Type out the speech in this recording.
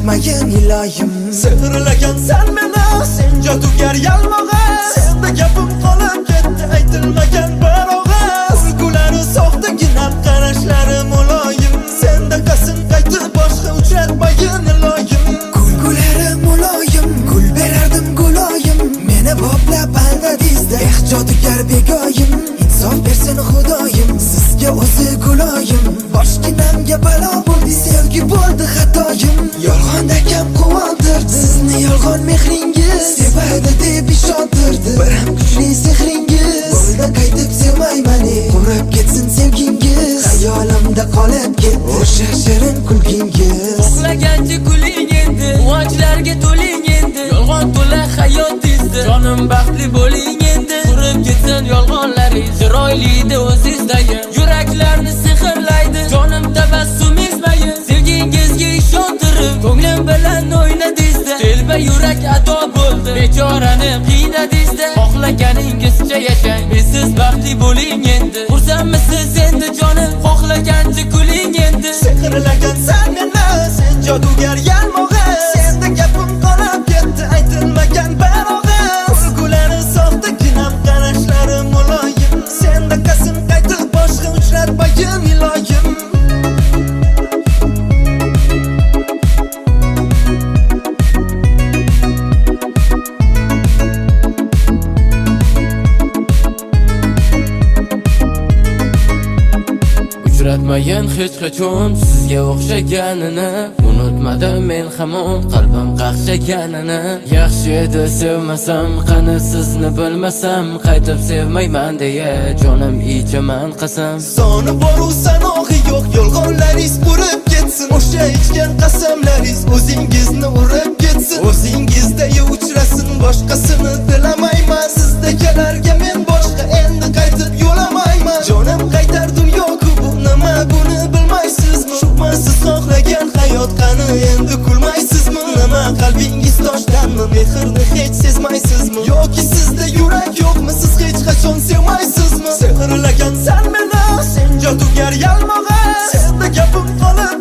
uchratmagan iloyim. Sehrlagan sen meni, sen jodugar yalmog'iz. Senda gapim qolib ketdi, aytilmagan bir og'iz. Kulgulari soxtagina, qarashlari muloyim. Senda qasin qaytib boshqa uchratmagan iloyim. Kulgulari muloyim, gul berardim guloyim. Meni boplab alda dizda, jodugar begoyim. Insof bersin xudoyim, sizga o'zi guloyim. Boshginamga balo bo'ldi, sevgi bo'ldi xatoyim. Yolg'onda kam quvontirdi, sizni yolg'on mehringiz. Sevadi deb ishontirdi, bir ham kuchli sehringiz. Bo'ldi qaytib sevmayman, qurib ketsin sevgingiz. Xayolimda qolib ketdi o'sha shirin kulgingiz. Xohlagancha kuling endi, quvonchlarga to'ling endi. Yolg'on to'la hayotingizda, jonim baxtli bo'ling endi. Qurib ketsin yolg'onlaringiz, chiroylida o'zingizdagi yuraklarni sehrlaydi. Jonim tabassumingiz mayin, sevgingizga ishontirib, ko'nglim bilan o'ynadingizda. Telba yurak ado bo'ldi, bechorani qiynadingizda. Xohlaganingizcha yashang, siz baxtli bo'ling endi. Xursandmisiz endi jonim, xohlagancha kuling endi. Sehrlagan sen meni, sen jodugar yalmog'iz. Senda gapim qolib ketdi, aytilmagan bir og'iz. Kulgulari soxtagina, qarashlari muloyim. Senda qasin qaytib boshqa uchratmagan iloyim. Uchratmagan hech qachon sizga o'xshaganini, unutmadim men hamon qalbim qaqshaganini. Yaxshi edi sevmasam, qani sizni bilmasam, qaytib sevmayman deya jonim ichaman qasam. Soni boru sanoqi yo'q, yolg'onlaringiz urib ketsin. O'sha ichgan qasamlaringiz o'zingizni urib ketsin. O'zingizda uchrasin, boshqasini tilamayman. Sizdagilarga men boshqa endi qaytib yo'lamayman. Jonim qaytar dunyo-ku bu nima, buni bilmaysizmi? Shubhasiz xohlagan hayot qani, endi kulmaysizmi? Nima qalbingiz toshdanmi, mehrni hech sezmaysizmi? Yoki sizda yurak yo'qmi, siz hech qachon sevmaysizmi? Sehrlagan sen meni, sen jodugar yalmog'iz. Senda gapim qolib